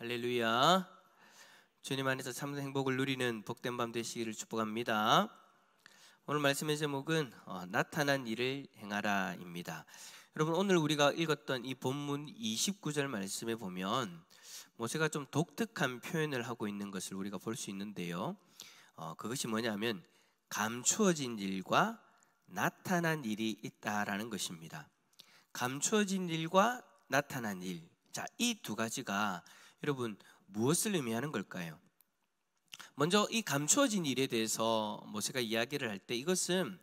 할렐루야. 주님 안에서 참된 행복을 누리는 복된 밤 되시기를 축복합니다. 오늘 말씀의 제목은 나타난 일을 행하라입니다. 여러분, 오늘 우리가 읽었던 이 본문 29절 말씀에 보면 모세가 좀 독특한 표현을 하고 있는 것을 우리가 볼 수 있는데요. 그것이 뭐냐면 감추어진 일과 나타난 일이 있다라는 것입니다. 감추어진 일과 나타난 일. 자, 이 두 가지가 여러분 무엇을 의미하는 걸까요? 먼저 이 감추어진 일에 대해서 모세가 이야기를 할 때 이것은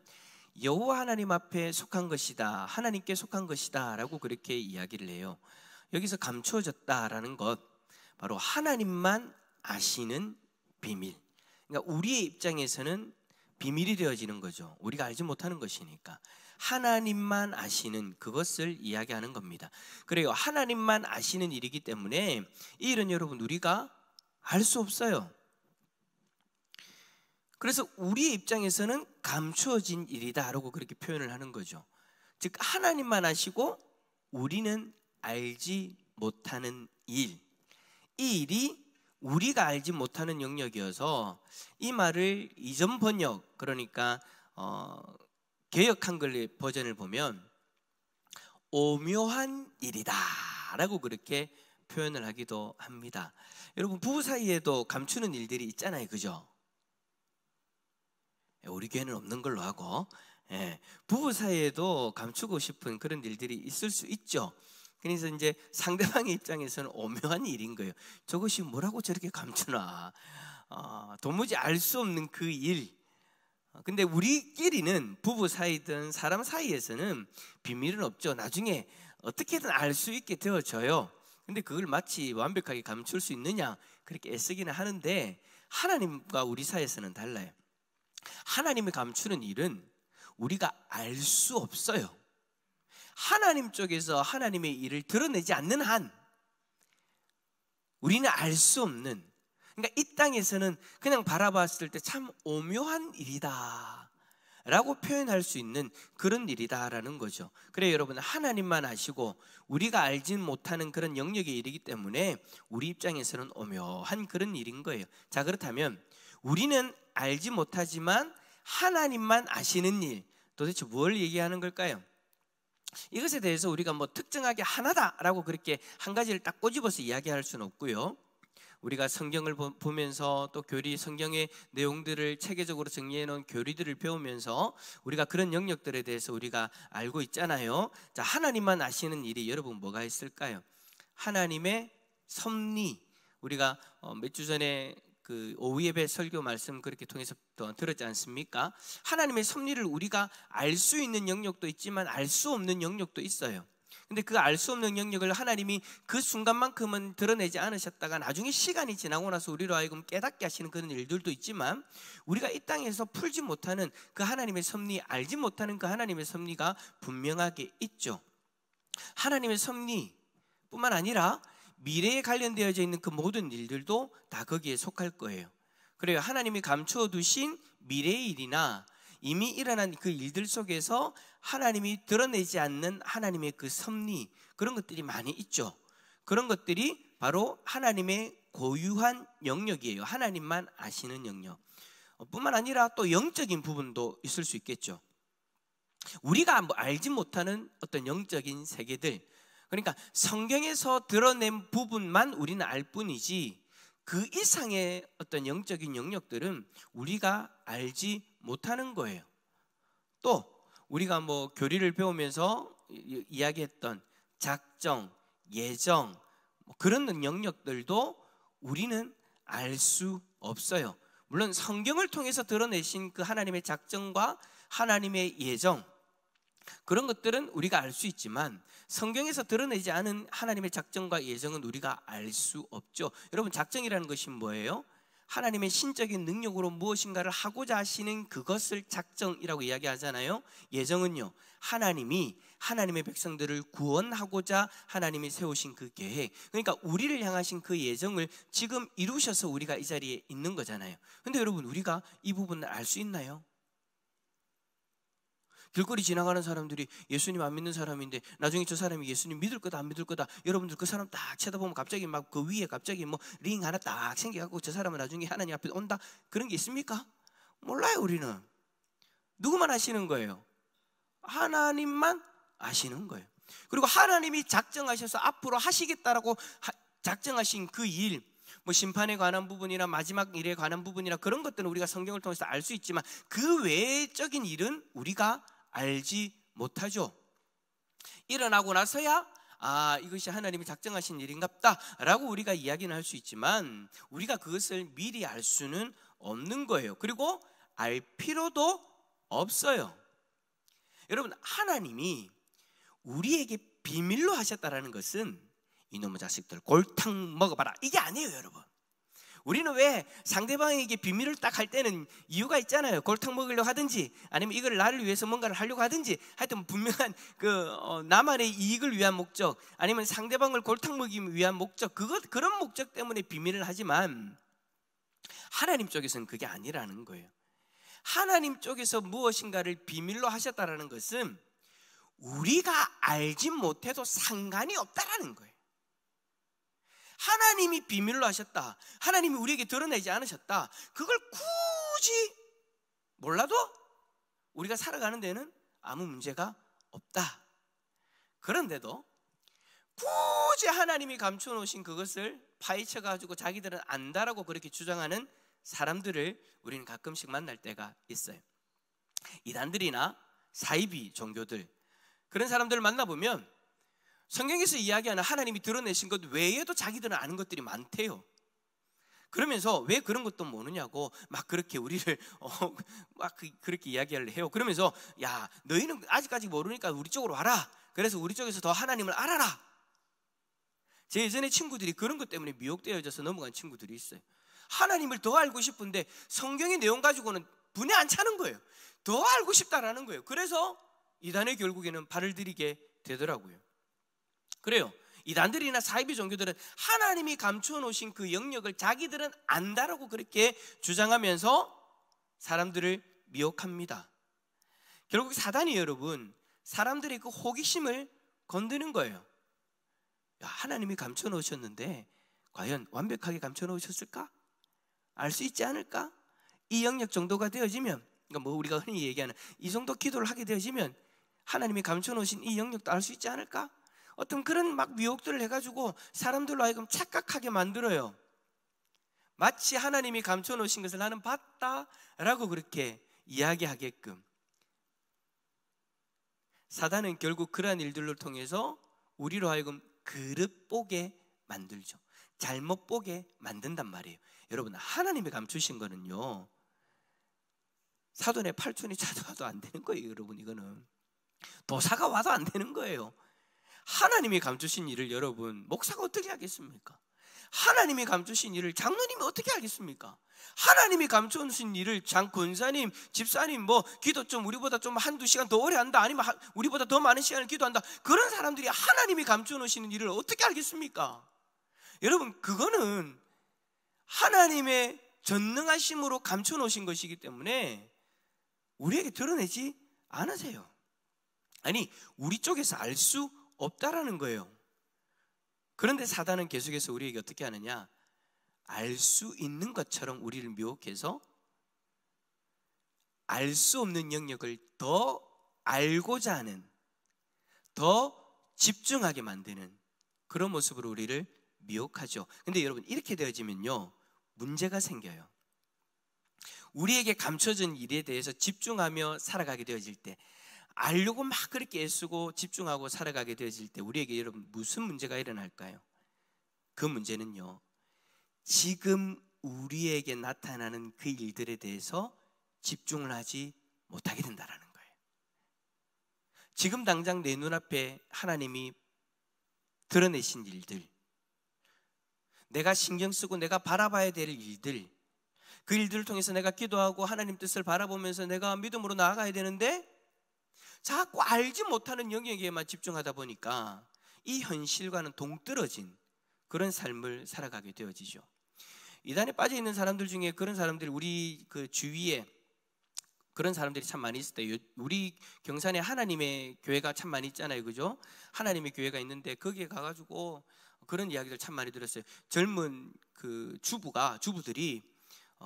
여호와 하나님 앞에 속한 것이다, 하나님께 속한 것이다 라고 그렇게 이야기를 해요. 여기서 감추어졌다라는 것, 바로 하나님만 아시는 비밀. 그러니까 우리의 입장에서는 비밀이 되어지는 거죠. 우리가 알지 못하는 것이니까 하나님만 아시는 그것을 이야기하는 겁니다. 그래요, 하나님만 아시는 일이기 때문에 이 일은 여러분 우리가 알 수 없어요. 그래서 우리의 입장에서는 감추어진 일이다 라고 그렇게 표현을 하는 거죠. 즉 하나님만 아시고 우리는 알지 못하는 일, 이 일이 우리가 알지 못하는 영역이어서 이 말을 이전 번역, 그러니까 개역 한글 버전을 보면 오묘한 일이다 라고 그렇게 표현을 하기도 합니다. 여러분, 부부 사이에도 감추는 일들이 있잖아요, 그죠? 우리 교회는 없는 걸로 하고, 부부 사이에도 감추고 싶은 그런 일들이 있을 수 있죠. 그래서 이제 상대방의 입장에서는 오묘한 일인 거예요. 저것이 뭐라고 저렇게 감추나, 도무지 알 수 없는 그 일. 근데 우리끼리는 부부 사이든 사람 사이에서는 비밀은 없죠. 나중에 어떻게든 알 수 있게 되어져요. 근데 그걸 마치 완벽하게 감출 수 있느냐 그렇게 애쓰기는 하는데, 하나님과 우리 사이에서는 달라요. 하나님이 감추는 일은 우리가 알 수 없어요. 하나님 쪽에서 하나님의 일을 드러내지 않는 한 우리는 알 수 없는, 그러니까 이 땅에서는 그냥 바라봤을 때 참 오묘한 일이다 라고 표현할 수 있는 그런 일이다 라는 거죠. 그래요, 여러분, 하나님만 아시고 우리가 알지 못하는 그런 영역의 일이기 때문에 우리 입장에서는 오묘한 그런 일인 거예요. 자, 그렇다면 우리는 알지 못하지만 하나님만 아시는 일, 도대체 뭘 얘기하는 걸까요? 이것에 대해서 우리가 뭐 특정하게 하나다라고 그렇게 한 가지를 딱 꼬집어서 이야기할 수는 없고요. 우리가 성경을 보면서 또 성경의 내용들을 체계적으로 정리해 놓은 교리들을 배우면서 우리가 그런 영역들에 대해서 우리가 알고 있잖아요. 자, 하나님만 아시는 일이 여러분 뭐가 있을까요? 하나님의 섭리. 우리가 몇 주 전에 그 오후 예배 설교 말씀 그렇게 통해서 들었지 않습니까? 하나님의 섭리를 우리가 알 수 있는 영역도 있지만 알 수 없는 영역도 있어요. 근데 그 알 수 없는 영역을 하나님이 그 순간만큼은 드러내지 않으셨다가 나중에 시간이 지나고 나서 우리로 하여금 깨닫게 하시는 그런 일들도 있지만, 우리가 이 땅에서 풀지 못하는 그 하나님의 섭리, 알지 못하는 그 하나님의 섭리가 분명하게 있죠. 하나님의 섭리뿐만 아니라 미래에 관련되어져 있는 그 모든 일들도 다 거기에 속할 거예요. 그래요, 하나님이 감추어 두신 미래의 일이나 이미 일어난 그 일들 속에서 하나님이 드러내지 않는 하나님의 그 섭리, 그런 것들이 많이 있죠. 그런 것들이 바로 하나님의 고유한 영역이에요. 하나님만 아시는 영역. 뿐만 아니라 또 영적인 부분도 있을 수 있겠죠. 우리가 뭐 알지 못하는 어떤 영적인 세계들, 그러니까 성경에서 드러낸 부분만 우리는 알 뿐이지 그 이상의 어떤 영적인 영역들은 우리가 알지 못하는 거예요. 또 우리가 뭐 교리를 배우면서 이야기했던 작정, 예정, 그런 영역들도 우리는 알 수 없어요. 물론 성경을 통해서 드러내신 그 하나님의 작정과 하나님의 예정, 그런 것들은 우리가 알 수 있지만 성경에서 드러내지 않은 하나님의 작정과 예정은 우리가 알 수 없죠. 여러분, 작정이라는 것이 뭐예요? 하나님의 신적인 능력으로 무엇인가를 하고자 하시는 그것을 작정이라고 이야기하잖아요. 예정은요, 하나님이 하나님의 백성들을 구원하고자 하나님이 세우신 그 계획, 그러니까 우리를 향하신 그 예정을 지금 이루셔서 우리가 이 자리에 있는 거잖아요. 근데 여러분, 우리가 이 부분을 알 수 있나요? 길거리 지나가는 사람들이 예수님 안 믿는 사람인데 나중에 저 사람이 예수님 믿을 거다 안 믿을 거다, 여러분들 그 사람 딱 쳐다보면 갑자기 막 그 위에 갑자기 뭐 링 하나 딱 생겨갖고 저 사람은 나중에 하나님 앞에 온다, 그런 게 있습니까? 몰라요. 우리는 누구만 아시는 거예요? 하나님만 아시는 거예요. 그리고 하나님이 작정하셔서 앞으로 하시겠다라고 작정하신 그 일, 뭐 심판에 관한 부분이나 마지막 일에 관한 부분이나 그런 것들은 우리가 성경을 통해서 알 수 있지만 그 외적인 일은 우리가 알지 못하죠. 일어나고 나서야 이것이 하나님이 작정하신 일인갑다 라고 우리가 이야기는 할 수 있지만 우리가 그것을 미리 알 수는 없는 거예요. 그리고 알 필요도 없어요. 여러분, 하나님이 우리에게 비밀로 하셨다라는 것은 이놈의 자식들 골탕 먹어봐라 이게 아니에요. 여러분, 우리는 왜 상대방에게 비밀을 딱 할 때는 이유가 있잖아요. 골탕 먹으려고 하든지 아니면 이걸 나를 위해서 뭔가를 하려고 하든지, 하여튼 분명한 나만의 이익을 위한 목적, 아니면 상대방을 골탕 먹이기 위한 목적, 그런 목적 때문에 비밀을 하지만 하나님 쪽에서는 그게 아니라는 거예요. 하나님 쪽에서 무엇인가를 비밀로 하셨다라는 것은 우리가 알지 못해도 상관이 없다라는 거예요. 하나님이 비밀로 하셨다, 하나님이 우리에게 드러내지 않으셨다, 그걸 굳이 몰라도 우리가 살아가는 데는 아무 문제가 없다. 그런데도 굳이 하나님이 감춰놓으신 그것을 파헤쳐가지고 자기들은 안다라고 그렇게 주장하는 사람들을 우리는 가끔씩 만날 때가 있어요. 이단들이나 사이비 종교들, 그런 사람들을 만나보면 성경에서 이야기하는 하나님이 드러내신 것 외에도 자기들은 아는 것들이 많대요. 그러면서 왜 그런 것도 모르냐고 막 그렇게 우리를 그렇게 이야기를 해요. 그러면서 야, 너희는 아직까지 모르니까 우리 쪽으로 와라. 그래서 우리 쪽에서 더 하나님을 알아라. 제 예전에 친구들이 그런 것 때문에 미혹되어져서 넘어간 친구들이 있어요. 하나님을 더 알고 싶은데 성경의 내용 가지고는 분에 안 차는 거예요. 더 알고 싶다라는 거예요. 그래서 이단에 결국에는 발을 들이게 되더라고요. 그래요. 이단들이나 사이비 종교들은 하나님이 감추어 놓으신 그 영역을 자기들은 안다라고 그렇게 주장하면서 사람들을 미혹합니다. 결국 사단이 여러분 사람들의 그 호기심을 건드는 거예요. 야, 하나님이 감춰 놓으셨는데 과연 완벽하게 감춰 놓으셨을까? 알 수 있지 않을까? 이 영역 정도가 되어지면, 그러니까 뭐 우리가 흔히 얘기하는 이 정도 기도를 하게 되어지면 하나님이 감춰 놓으신 이 영역도 알 수 있지 않을까? 어떤 그런 막 미혹들을 해가지고 사람들로 하여금 착각하게 만들어요. 마치 하나님이 감춰 놓으신 것을 나는 봤다라고 그렇게 이야기하게끔. 사단은 결국 그러한 일들을 통해서 우리로 하여금 그릇 보게 만들죠. 잘못 보게 만든단 말이에요. 여러분, 하나님이 감추신 거는요, 사돈의 팔촌이 찾아와도 안 되는 거예요. 여러분, 이거는 도사가 와도 안 되는 거예요. 하나님이 감추신 일을 여러분 목사가 어떻게 하겠습니까? 하나님이 감추신 일을 장로님이 어떻게 알겠습니까? 하나님이 감추신 일을 권사님, 집사님 뭐 기도 좀 우리보다 좀 한두 시간 더 오래 한다, 아니면 우리보다 더 많은 시간을 기도한다, 그런 사람들이 하나님이 감춰 놓으시는 일을 어떻게 알겠습니까? 여러분, 그거는 하나님의 전능하심으로 감춰 놓으신 것이기 때문에 우리에게 드러내지 않으세요. 아니, 우리 쪽에서 알 수 없다라는 거예요. 그런데 사단은 계속해서 우리에게 어떻게 하느냐, 알 수 있는 것처럼 우리를 미혹해서 알 수 없는 영역을 더 알고자 하는, 더 집중하게 만드는 그런 모습으로 우리를 미혹하죠. 근데 여러분, 이렇게 되어지면요 문제가 생겨요. 우리에게 감춰진 일에 대해서 집중하며 살아가게 되어질 때, 알려고 막 그렇게 애쓰고 집중하고 살아가게 되어질 때 우리에게 여러분 무슨 문제가 일어날까요? 그 문제는요, 지금 우리에게 나타나는 그 일들에 대해서 집중을 하지 못하게 된다는 거예요. 지금 당장 내 눈앞에 하나님이 드러내신 일들, 내가 신경 쓰고 내가 바라봐야 될 일들, 그 일들을 통해서 내가 기도하고 하나님 뜻을 바라보면서 내가 믿음으로 나아가야 되는데 자꾸 알지 못하는 영역에만 집중하다 보니까 이 현실과는 동떨어진 그런 삶을 살아가게 되어지죠. 이단에 빠져 있는 사람들 중에 그런 사람들이 우리 그 주위에 그런 사람들이 참 많이 있을 때, 우리 경산에 하나님의 교회가 참 많이 있잖아요, 그죠? 하나님의 교회가 있는데 거기에 가가지고 그런 이야기들 참 많이 들었어요. 젊은 그 주부들이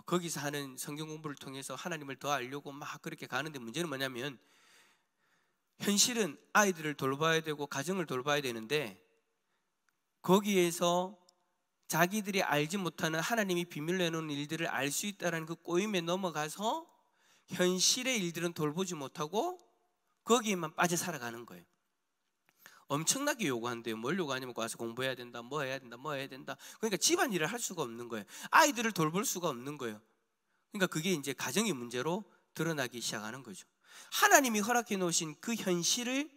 거기서 하는 성경 공부를 통해서 하나님을 더 알려고 막 그렇게 가는데, 문제는 뭐냐면 현실은 아이들을 돌봐야 되고 가정을 돌봐야 되는데, 거기에서 자기들이 알지 못하는 하나님이 비밀로 해놓은 일들을 알 수 있다는 그 꼬임에 넘어가서 현실의 일들은 돌보지 못하고 거기에만 빠져 살아가는 거예요. 엄청나게 요구한대요. 뭘 요구하냐면 와서 공부해야 된다, 뭐 해야 된다, 뭐 해야 된다. 그러니까 집안일을 할 수가 없는 거예요. 아이들을 돌볼 수가 없는 거예요. 그러니까 그게 이제 가정의 문제로 드러나기 시작하는 거죠. 하나님이 허락해 놓으신 그 현실을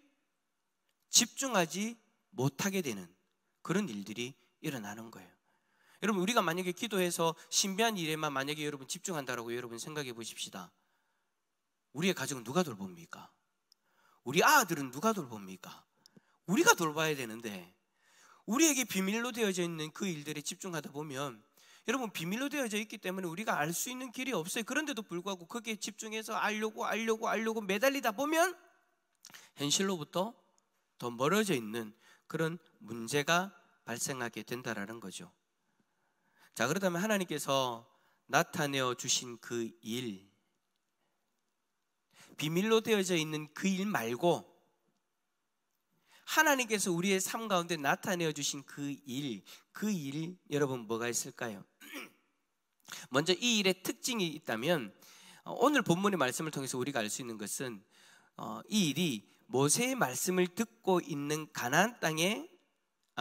집중하지 못하게 되는 그런 일들이 일어나는 거예요. 여러분, 우리가 만약에 기도해서 신비한 일에만 만약에 여러분 집중한다라고 여러분 생각해 보십시다. 우리의 가정은 누가 돌봅니까? 우리 아들은 누가 돌봅니까? 우리가 돌봐야 되는데, 우리에게 비밀로 되어져 있는 그 일들에 집중하다 보면, 여러분, 비밀로 되어져 있기 때문에 우리가 알 수 있는 길이 없어요. 그런데도 불구하고 거기에 집중해서 알려고 매달리다 보면 현실로부터 더 멀어져 있는 그런 문제가 발생하게 된다라는 거죠. 자, 그렇다면 하나님께서 나타내어 주신 그 일, 비밀로 되어져 있는 그 일 말고 하나님께서 우리의 삶 가운데 나타내어 주신 그 일, 여러분 뭐가 있을까요? 먼저 이 일의 특징이 있다면, 오늘 본문의 말씀을 통해서 우리가 알 수 있는 것은 이 일이 모세의 말씀을 듣고 있는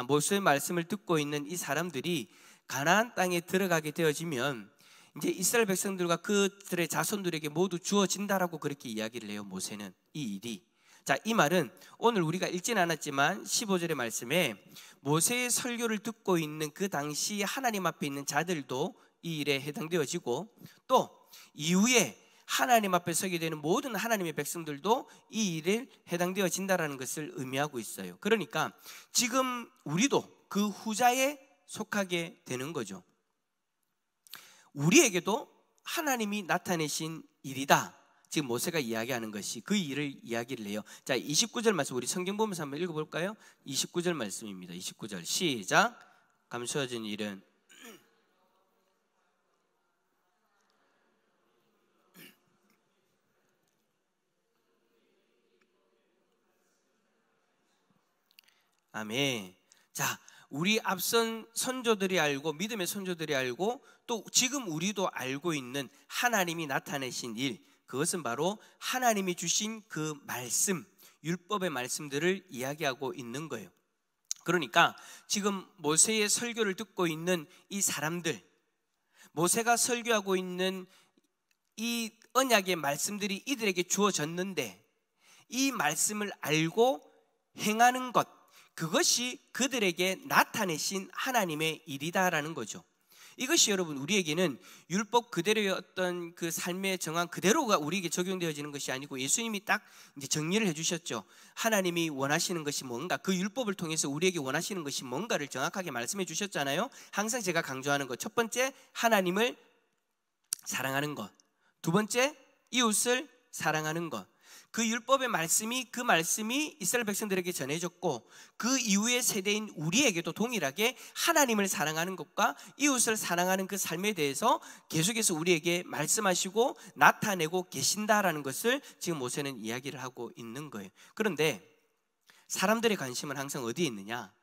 모세의 말씀을 듣고 있는 이 사람들이 가나안 땅에 들어가게 되어지면 이제 이스라엘 백성들과 그들의 자손들에게 모두 주어진다라고 그렇게 이야기를 해요. 모세는 이 일이. 자, 이 말은 오늘 우리가 읽진 않았지만 15절의 말씀에 모세의 설교를 듣고 있는 그 당시 하나님 앞에 있는 자들도 이 일에 해당되어지고, 또 이후에 하나님 앞에 서게 되는 모든 하나님의 백성들도 이 일에 해당되어진다라는 것을 의미하고 있어요. 그러니까 지금 우리도 그 후자에 속하게 되는 거죠. 우리에게도 하나님이 나타내신 일이다, 지금 모세가 이야기하는 것이 그 일을 이야기를 해요. 자, 29절 말씀 우리 성경 보면서 한번 읽어볼까요? 29절 말씀입니다. 29절 시작. 감추어진 일은 아멘. 자, 우리 앞선 선조들이 알고, 믿음의 선조들이 알고, 또 지금 우리도 알고 있는 하나님이 나타내신 일, 그것은 바로 하나님이 주신 그 말씀, 율법의 말씀들을 이야기하고 있는 거예요. 그러니까 지금 모세의 설교를 듣고 있는 이 사람들, 모세가 설교하고 있는 이 언약의 말씀들이 이들에게 주어졌는데, 이 말씀을 알고 행하는 것, 그것이 그들에게 나타내신 하나님의 일이다라는 거죠. 이것이 여러분 우리에게는 율법 그대로의 어떤 그 삶의 정황 그대로가 우리에게 적용되어지는 것이 아니고, 예수님이 딱 이제 정리를 해주셨죠. 하나님이 원하시는 것이 뭔가, 그 율법을 통해서 우리에게 원하시는 것이 뭔가를 정확하게 말씀해 주셨잖아요. 항상 제가 강조하는 것, 첫 번째 하나님을 사랑하는 것, 두 번째 이웃을 사랑하는 것. 그 율법의 말씀이, 그 말씀이 이스라엘 백성들에게 전해졌고, 그 이후의 세대인 우리에게도 동일하게 하나님을 사랑하는 것과 이웃을 사랑하는 그 삶에 대해서 계속해서 우리에게 말씀하시고 나타내고 계신다라는 것을 지금 모세는 이야기를 하고 있는 거예요. 그런데 사람들의 관심은 항상 어디에 있느냐?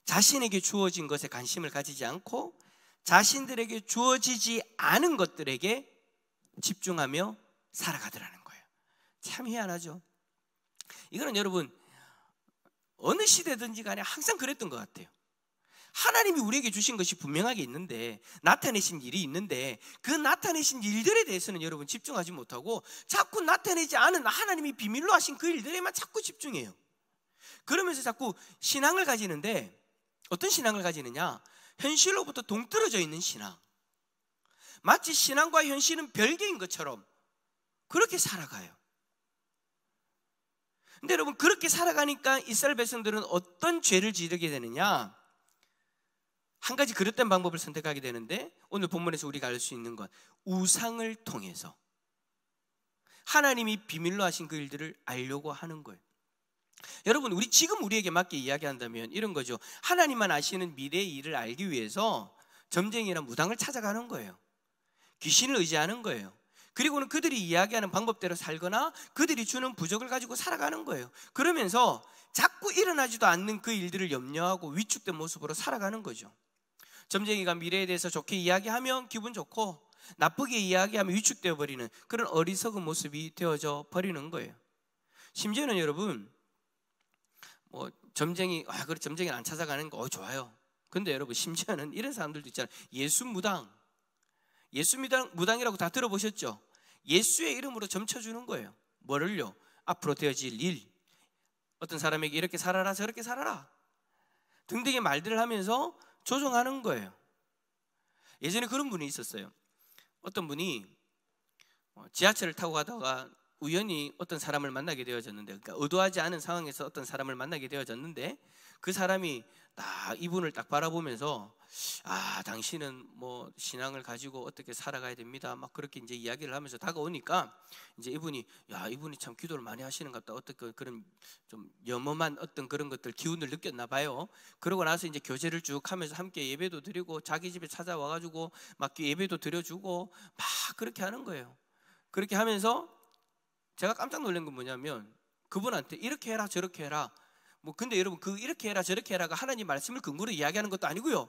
자신에게 주어진 것에 관심을 가지지 않고 자신들에게 주어지지 않은 것들에게 집중하며 살아가더라는 거예요. 참 희한하죠. 이거는 여러분 어느 시대든지 간에 항상 그랬던 것 같아요. 하나님이 우리에게 주신 것이 분명하게 있는데, 나타내신 일이 있는데, 그 나타내신 일들에 대해서는 여러분 집중하지 못하고 자꾸 나타내지 않은 하나님이 비밀로 하신 그 일들에만 자꾸 집중해요. 그러면서 자꾸 신앙을 가지는데, 어떤 신앙을 가지느냐? 현실로부터 동떨어져 있는 신앙. 마치 신앙과 현실은 별개인 것처럼 그렇게 살아가요. 근데 여러분, 그렇게 살아가니까 이스라엘 백성들은 어떤 죄를 지르게 되느냐? 한 가지 그릇된 방법을 선택하게 되는데, 오늘 본문에서 우리가 알 수 있는 것, 우상을 통해서 하나님이 비밀로 하신 그 일들을 알려고 하는 거예요. 여러분, 지금 우리에게 맞게 이야기한다면 이런 거죠. 하나님만 아시는 미래의 일을 알기 위해서 점쟁이나 무당을 찾아가는 거예요. 귀신을 의지하는 거예요. 그리고는 그들이 이야기하는 방법대로 살거나 그들이 주는 부적을 가지고 살아가는 거예요. 그러면서 자꾸 일어나지도 않는 그 일들을 염려하고 위축된 모습으로 살아가는 거죠. 점쟁이가 미래에 대해서 좋게 이야기하면 기분 좋고 나쁘게 이야기하면 위축되어 버리는 그런 어리석은 모습이 되어져 버리는 거예요. 심지어는 여러분, 점쟁이, 그래, 점쟁이는 안 찾아가는 거 좋아요. 근데 여러분, 심지어는 이런 사람들도 있잖아요. 예수무당이라고 다 들어보셨죠? 예수의 이름으로 점쳐주는 거예요. 뭐를요? 앞으로 되어질 일, 어떤 사람에게 이렇게 살아라 저렇게 살아라 등등의 말들을 하면서 조종하는 거예요. 예전에 그런 분이 있었어요. 어떤 분이 지하철을 타고 가다가 우연히 어떤 사람을 만나게 되어졌는데, 그러니까 의도하지 않은 상황에서 어떤 사람을 만나게 되어졌는데, 그 사람이 이분을 딱 바라보면서 당신은 신앙을 가지고 어떻게 살아가야 됩니다, 막 그렇게 이제 이야기를 하면서 다가오니까 이제 이분이 참 기도를 많이 하시는 것 같다, 어떻게 그런 좀 염험한 어떤 그런 것들 기운을 느꼈나 봐요. 그러고 나서 이제 교제를 쭉 하면서 함께 예배도 드리고 자기 집에 찾아와 가지고 막 예배도 드려주고 막 그렇게 하는 거예요. 그렇게 하면서 제가 깜짝 놀란 건 뭐냐면, 그분한테 이렇게 해라 저렇게 해라, 근데 여러분, 그 이렇게 해라 저렇게 해라가 하나님 말씀을 근거로 이야기하는 것도 아니고요.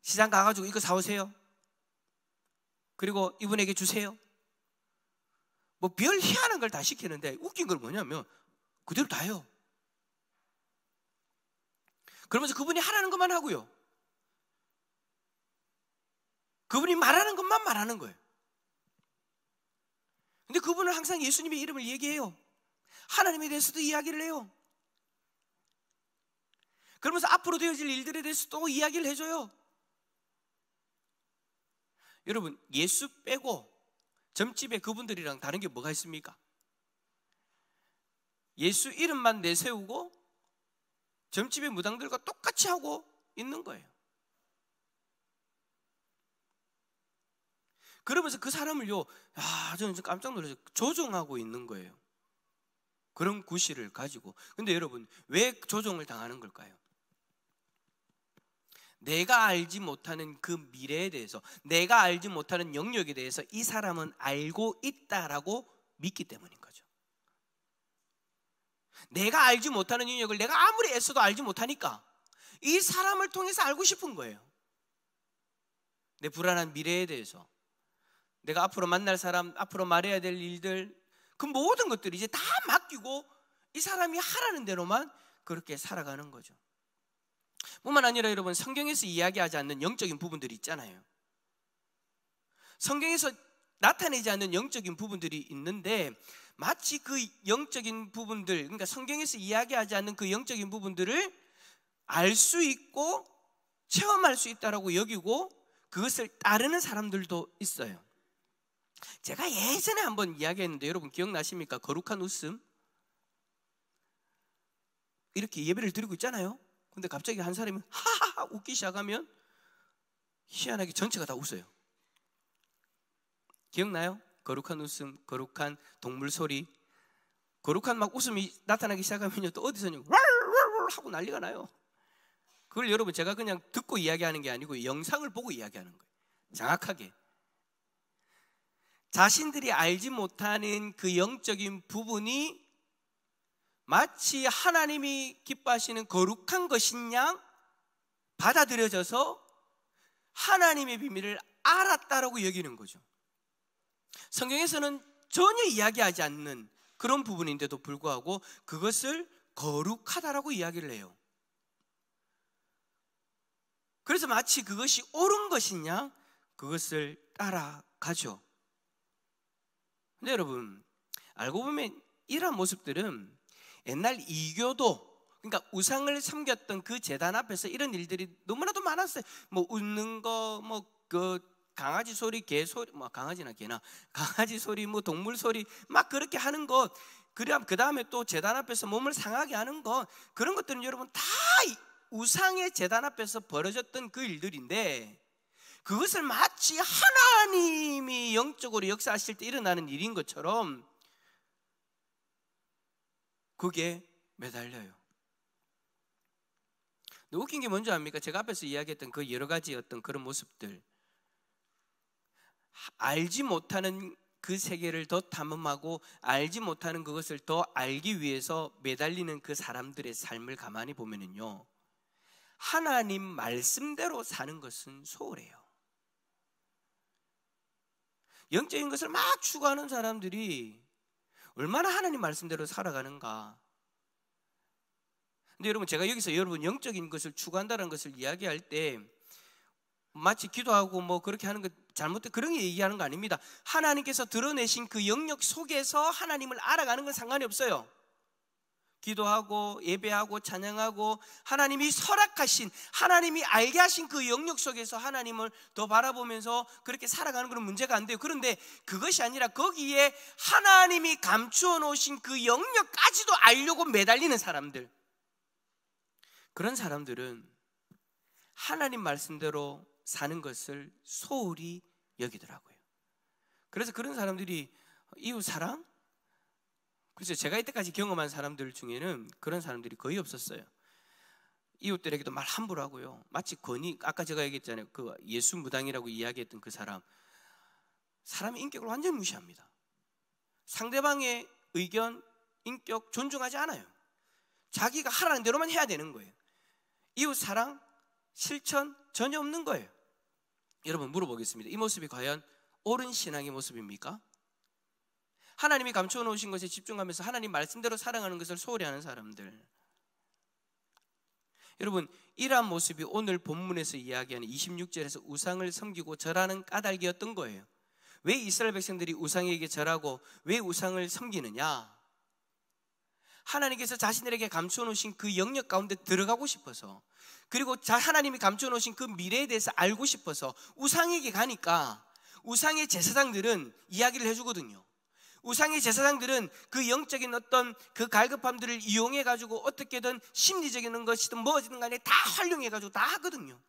시장 가가지고 이거 사오세요, 그리고 이분에게 주세요, 별 희한한 걸 다 시키는데, 웃긴 건 뭐냐면 그대로 다 해요. 그러면서 그분이 하라는 것만 하고요, 그분이 말하는 것만 말하는 거예요. 근데 그분은 항상 예수님의 이름을 얘기해요. 하나님에 대해서도 이야기를 해요. 그러면서 앞으로 되어질 일들에 대해서 또 이야기를 해줘요. 여러분, 예수 빼고 점집에 그분들이랑 다른 게 뭐가 있습니까? 예수 이름만 내세우고 점집의 무당들과 똑같이 하고 있는 거예요. 그러면서 그 사람을요, 저는 깜짝 놀라서 조종하고 있는 거예요. 그런 구실을 가지고. 근데 여러분, 왜 조종을 당하는 걸까요? 내가 알지 못하는 그 미래에 대해서, 내가 알지 못하는 영역에 대해서 이 사람은 알고 있다라고 믿기 때문인 거죠. 내가 알지 못하는 영역을 내가 아무리 애써도 알지 못하니까 이 사람을 통해서 알고 싶은 거예요. 내 불안한 미래에 대해서, 내가 앞으로 만날 사람, 앞으로 말해야 될 일들, 그 모든 것들이 이제 다 맡기고 이 사람이 하라는 대로만 그렇게 살아가는 거죠. 뿐만 아니라 여러분, 성경에서 이야기하지 않는 영적인 부분들이 있잖아요. 성경에서 나타내지 않는 영적인 부분들이 있는데, 마치 그 영적인 부분들, 그러니까 성경에서 이야기하지 않는 그 영적인 부분들을 알 수 있고 체험할 수 있다라고 여기고 그것을 따르는 사람들도 있어요. 제가 예전에 한번 이야기했는데 여러분 기억나십니까? 거룩한 웃음. 이렇게 예배를 드리고 있잖아요. 근데 갑자기 한 사람이 하하하 웃기 시작하면 희한하게 전체가 다 웃어요. 기억나요? 거룩한 웃음, 거룩한 동물 소리, 거룩한 막 웃음이 나타나기 시작하면요, 또 어디서는 하고 난리가 나요. 그걸 여러분, 제가 그냥 듣고 이야기하는 게 아니고 영상을 보고 이야기하는 거예요. 정확하게 자신들이 알지 못하는 그 영적인 부분이 마치 하나님이 기뻐하시는 거룩한 것인 양 받아들여져서 하나님의 비밀을 알았다라고 여기는 거죠. 성경에서는 전혀 이야기하지 않는 그런 부분인데도 불구하고 그것을 거룩하다라고 이야기를 해요. 그래서 마치 그것이 옳은 것인 양 그것을 따라가죠. 근데 여러분, 알고 보면 이러한 모습들은 옛날 이교도, 그러니까 우상을 섬겼던 그 제단 앞에서 이런 일들이 너무나도 많았어요. 웃는 거, 그 강아지 소리, 개 소리, 강아지나 개나 강아지 소리, 동물 소리 막 그렇게 하는 것, 그 다음에 또 제단 앞에서 몸을 상하게 하는 것, 그런 것들은 여러분 다 우상의 제단 앞에서 벌어졌던 그 일들인데, 그것을 마치 하나님이 영적으로 역사하실 때 일어나는 일인 것처럼 그게 매달려요. 웃긴 게 뭔지 압니까? 제가 앞에서 이야기했던 그 여러 가지 어떤 그런 모습들, 알지 못하는 그 세계를 더 탐험하고 알지 못하는 그것을 더 알기 위해서 매달리는 그 사람들의 삶을 가만히 보면은요, 하나님 말씀대로 사는 것은 소홀해요. 영적인 것을 막 추구하는 사람들이 얼마나 하나님 말씀대로 살아가는가. 근데 여러분, 제가 여기서 여러분 영적인 것을 추구한다는 것을 이야기할 때 마치 기도하고 뭐 그렇게 하는 것 잘못된 그런 게 얘기하는 거 아닙니다. 하나님께서 드러내신 그 영역 속에서 하나님을 알아가는 건 상관이 없어요. 기도하고 예배하고 찬양하고 하나님이 허락하신, 하나님이 알게 하신 그 영역 속에서 하나님을 더 바라보면서 그렇게 살아가는 건 문제가 안 돼요. 그런데 그것이 아니라 거기에 하나님이 감추어 놓으신 그 영역까지도 알려고 매달리는 사람들, 그런 사람들은 하나님 말씀대로 사는 것을 소홀히 여기더라고요. 그래서 그런 사람들이 이웃 사랑? 그래서 제가 이때까지 경험한 사람들 중에는 그런 사람들이 거의 없었어요. 이웃들에게도 말 함부로 하고요. 마치 권위, 아까 제가 얘기했잖아요. 그 예수 무당이라고 이야기했던 그 사람의 인격을 완전히 무시합니다. 상대방의 의견, 인격 존중하지 않아요. 자기가 하라는 대로만 해야 되는 거예요. 이웃 사랑, 실천 전혀 없는 거예요. 여러분 물어보겠습니다. 이 모습이 과연 옳은 신앙의 모습입니까? 하나님이 감춰 놓으신 것에 집중하면서 하나님 말씀대로 살아가는 것을 소홀히 하는 사람들, 여러분 이러한 모습이 오늘 본문에서 이야기하는 26절에서 우상을 섬기고 절하는 까닭이었던 거예요. 왜 이스라엘 백성들이 우상에게 절하고 왜 우상을 섬기느냐? 하나님께서 자신들에게 감춰 놓으신 그 영역 가운데 들어가고 싶어서, 그리고 하나님이 감춰 놓으신 그 미래에 대해서 알고 싶어서 우상에게 가니까 우상의 제사장들은 이야기를 해주거든요. 우상의 제사장들은 그 영적인 어떤 그 갈급함들을 이용해 가지고 어떻게든 심리적인 것이든 뭐든 간에 다 활용해 가지고 다 하거든요.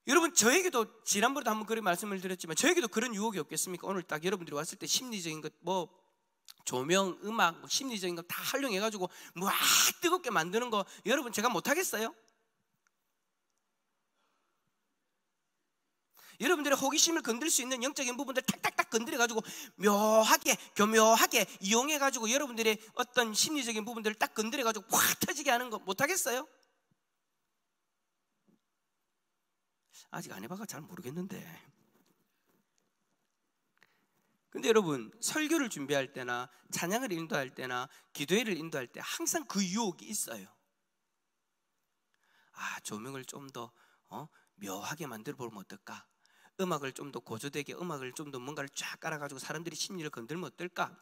여러분 저에게도 지난번에도 한번 그런 말씀을 드렸지만 저에게도 그런 유혹이 없겠습니까? 오늘 딱 여러분들이 왔을 때 심리적인 것, 뭐 조명, 음악, 뭐 심리적인 거 다 활용해 가지고 뭐 뜨겁게 만드는 거 여러분 제가 못하겠어요? 여러분들의 호기심을 건들 수 있는 영적인 부분들 탁탁탁 건드려 가지고 묘하게 교묘하게 이용해 가지고 여러분들의 어떤 심리적인 부분들을 딱 건드려 가지고 확 터지게 하는 거 못하겠어요? 아직 안 해봐서 잘 모르겠는데. 근데 여러분 설교를 준비할 때나 찬양을 인도할 때나 기도회를 인도할 때 항상 그 유혹이 있어요. 조명을 좀 더 묘하게 만들어 보면 어떨까? 음악을 좀 더 고조되게, 음악을 좀 더 뭔가를 쫙 깔아가지고 사람들이 심리를 건들면 어떨까?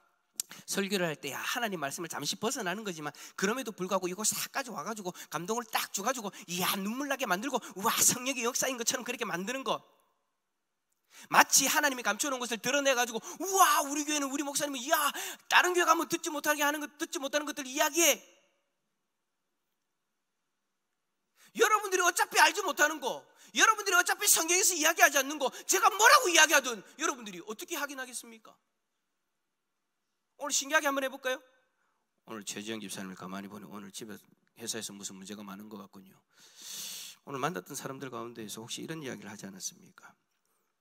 설교를 할 때 하나님 말씀을 잠시 벗어나는 거지만 그럼에도 불구하고 이거 싹 가져와가지고 감동을 딱 줘가지고 눈물 나게 만들고 우와 성령의 역사인 것처럼 그렇게 만드는 거, 마치 하나님이 감춰놓은 것을 드러내가지고 우와 우리 교회는 우리 목사님은 이야 다른 교회 가면 듣지 못하는 것들 이야기해. 여러분들이 어차피 알지 못하는 거, 여러분들이 어차피 성경에서 이야기하지 않는 거 제가 뭐라고 이야기하든 여러분들이 어떻게 확인하겠습니까? 오늘 신기하게 한번 해볼까요? 오늘 최지영 집사님을 가만히 보니 오늘 집에 회사에서 무슨 문제가 많은 것 같군요. 오늘 만났던 사람들 가운데에서 혹시 이런 이야기를 하지 않았습니까?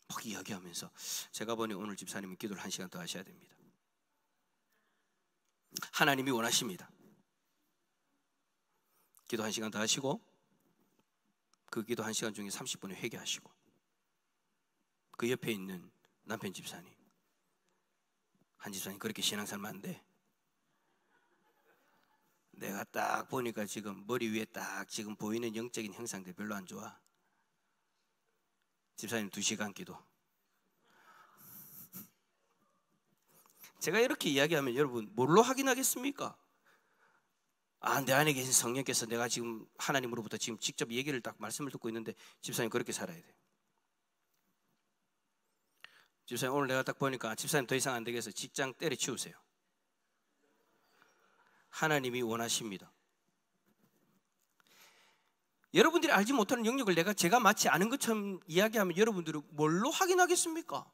막 이야기하면서 제가 보니 오늘 집사님은 기도를 1시간 더 하셔야 됩니다. 하나님이 원하십니다. 기도 1시간 더 하시고 그 기도 1시간 중에 30분을 회개하시고 그 옆에 있는 남편 집사님, 한 집사님 그렇게 신앙생활 안 돼. 내가 딱 보니까 지금 머리 위에 딱 지금 보이는 영적인 형상들 별로 안 좋아. 집사님 2시간 기도. 제가 이렇게 이야기하면 여러분 뭘로 확인하겠습니까? 내 안에 계신 성령께서 내가 지금 하나님으로부터 지금 직접 얘기를 딱 말씀을 듣고 있는데 집사님 그렇게 살아야 돼. 집사님 오늘 내가 딱 보니까 집사님 더 이상 안 되겠어. 직장 때려치우세요. 하나님이 원하십니다. 여러분들이 알지 못하는 영역을 제가 마치 아는 것처럼 이야기하면 여러분들은 뭘로 확인하겠습니까?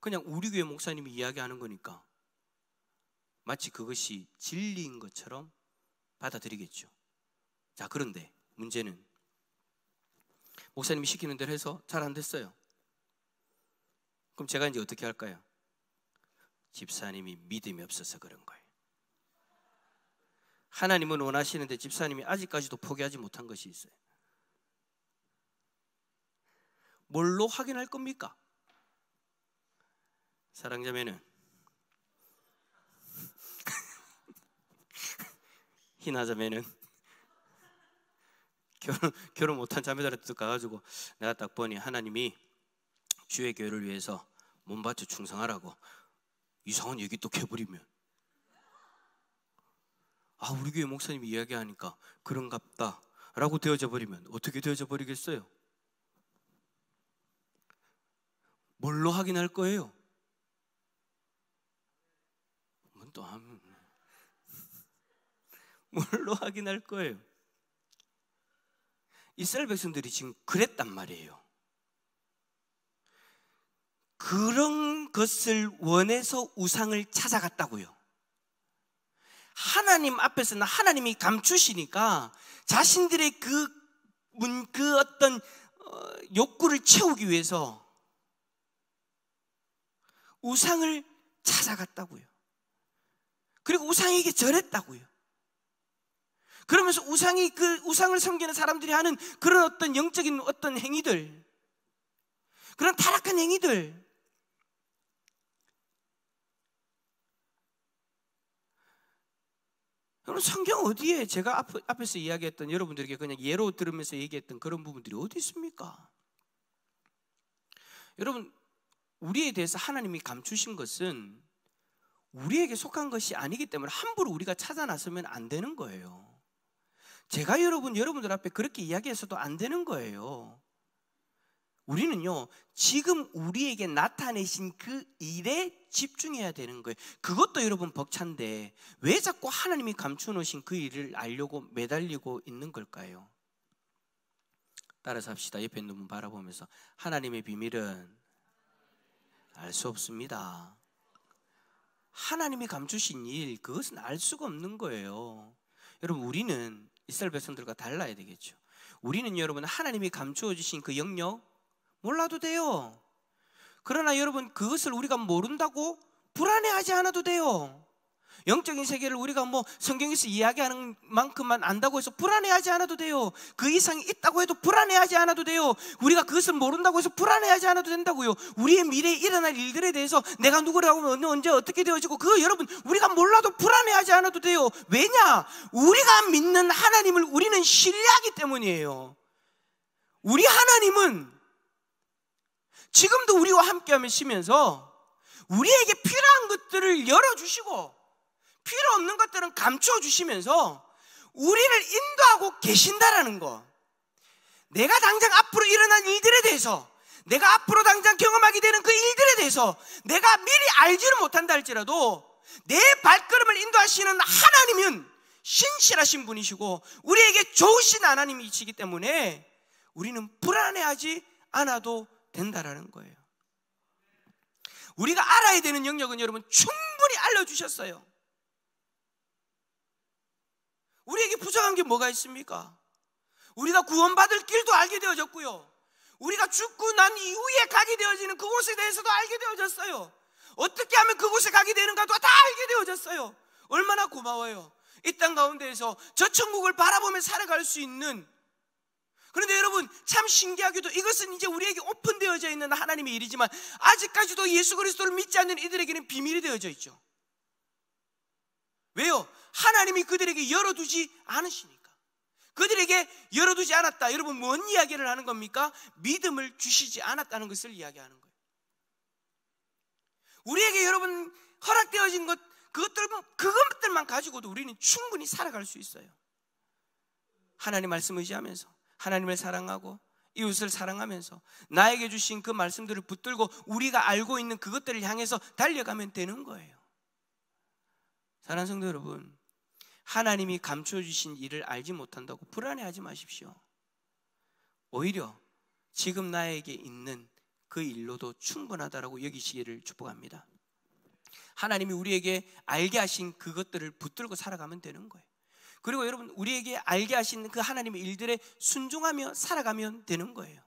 그냥 우리 교회 목사님이 이야기하는 거니까 마치 그것이 진리인 것처럼 받아들이겠죠. 자, 그런데 문제는 목사님이 시키는 대로 해서 잘 안 됐어요. 그럼 제가 이제 어떻게 할까요? 집사님이 믿음이 없어서 그런 거예요. 하나님은 원하시는데 집사님이 아직까지도 포기하지 못한 것이 있어요. 뭘로 확인할 겁니까? 사랑자매는 희나자매는 결혼 못한 자매들한테 가가지고 내가 딱 보니 하나님이 주의 교회를 위해서 몸바쳐 충성하라고 이상한 얘기 또 해버리면, 아, 우리 교회 목사님이 이야기하니까 그런갑다 라고 되어져 버리면 어떻게 되어져 버리겠어요? 뭘로 확인할 거예요? 또 하면 뭘로 확인할 거예요? 이스라엘 백성들이 지금 그랬단 말이에요. 그런 것을 원해서 우상을 찾아갔다고요. 하나님 앞에서는 하나님이 감추시니까 자신들의 그 어떤 욕구를 채우기 위해서 우상을 찾아갔다고요. 그리고 우상에게 절했다고요. 그러면서 그 우상을 섬기는 사람들이 하는 그런 어떤 영적인 어떤 행위들, 그런 타락한 행위들, 여러분, 성경 어디에 제가 앞에서 이야기했던, 여러분들에게 그냥 예로 들으면서 얘기했던 그런 부분들이 어디 있습니까? 여러분, 우리에 대해서 하나님이 감추신 것은 우리에게 속한 것이 아니기 때문에 함부로 우리가 찾아 나서면 안 되는 거예요. 제가 여러분들 앞에 그렇게 이야기해서도 안 되는 거예요. 우리는요, 지금 우리에게 나타내신 그 일에 집중해야 되는 거예요. 그것도 여러분 벅찬데 왜 자꾸 하나님이 감춰놓으신 그 일을 알려고 매달리고 있는 걸까요? 따라서 합시다. 옆에 있는 분 바라보면서, 하나님의 비밀은 알 수 없습니다. 하나님이 감추신 일, 그것은 알 수가 없는 거예요. 여러분, 우리는 이스라엘 백성들과 달라야 되겠죠. 우리는 여러분 하나님이 감추어 주신 그 영역 몰라도 돼요. 그러나 여러분, 그것을 우리가 모른다고 불안해하지 않아도 돼요. 영적인 세계를 우리가 성경에서 이야기하는 만큼만 안다고 해서 불안해하지 않아도 돼요. 그 이상이 있다고 해도 불안해하지 않아도 돼요. 우리가 그것을 모른다고 해서 불안해하지 않아도 된다고요. 우리의 미래에 일어날 일들에 대해서 내가 누구라고 하면 언제 어떻게 되어지고, 그거 여러분 우리가 몰라도 불안해하지 않아도 돼요. 왜냐? 우리가 믿는 하나님을 우리는 신뢰하기 때문이에요. 우리 하나님은 지금도 우리와 함께 하시면서 우리에게 필요한 것들을 열어주시고 필요 없는 것들은 감추어 주시면서 우리를 인도하고 계신다라는 거. 내가 당장 앞으로 일어난 일들에 대해서, 내가 앞으로 당장 경험하게 되는 그 일들에 대해서 내가 미리 알지는 못한다 할지라도 내 발걸음을 인도하시는 하나님은 신실하신 분이시고 우리에게 좋으신 하나님이시기 때문에 우리는 불안해하지 않아도 된다라는 거예요. 우리가 알아야 되는 영역은 여러분 충분히 알려주셨어요. 우리에게 부족한 게 뭐가 있습니까? 우리가 구원받을 길도 알게 되어졌고요, 우리가 죽고 난 이후에 가게 되어지는 그곳에 대해서도 알게 되어졌어요. 어떻게 하면 그곳에 가게 되는가도 다 알게 되어졌어요. 얼마나 고마워요. 이 땅 가운데에서 저 천국을 바라보며 살아갈 수 있는. 그런데 여러분, 참 신기하게도 이것은 이제 우리에게 오픈되어져 있는 하나님의 일이지만 아직까지도 예수 그리스도를 믿지 않는 이들에게는 비밀이 되어져 있죠. 왜요? 하나님이 그들에게 열어두지 않으시니까. 그들에게 열어두지 않았다. 여러분, 뭔 이야기를 하는 겁니까? 믿음을 주시지 않았다는 것을 이야기하는 거예요. 우리에게 여러분 허락되어진 것, 그것들만 가지고도 우리는 충분히 살아갈 수 있어요. 하나님 말씀 의지하면서, 하나님을 사랑하고 이웃을 사랑하면서 나에게 주신 그 말씀들을 붙들고 우리가 알고 있는 그것들을 향해서 달려가면 되는 거예요. 사랑하는 성도 여러분, 하나님이 감춰주신 일을 알지 못한다고 불안해하지 마십시오. 오히려 지금 나에게 있는 그 일로도 충분하다라고 여기시기를 축복합니다. 하나님이 우리에게 알게 하신 그것들을 붙들고 살아가면 되는 거예요. 그리고 여러분, 우리에게 알게 하신 그 하나님의 일들에 순종하며 살아가면 되는 거예요.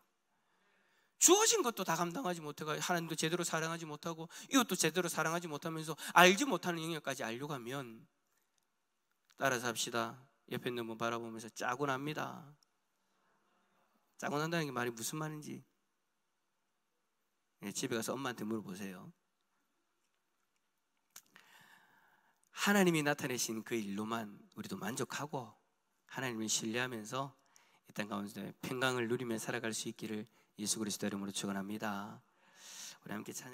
주어진 것도 다 감당하지 못하고, 하나님도 제대로 사랑하지 못하고, 이것도 제대로 사랑하지 못하면서 알지 못하는 영역까지 알려고 하면 따라서 합시다. 옆에 있는 분 바라보면서 짜고 납니다. 짜고 난다는 게 말이 무슨 말인지 집에 가서 엄마한테 물어보세요. 하나님이 나타내신 그 일로만 우리도 만족하고 하나님을 신뢰하면서 이 땅 가운데 평강을 누리며 살아갈 수 있기를 예수 그리스도 이름으로 축원합니다. 우리 함께 찬양.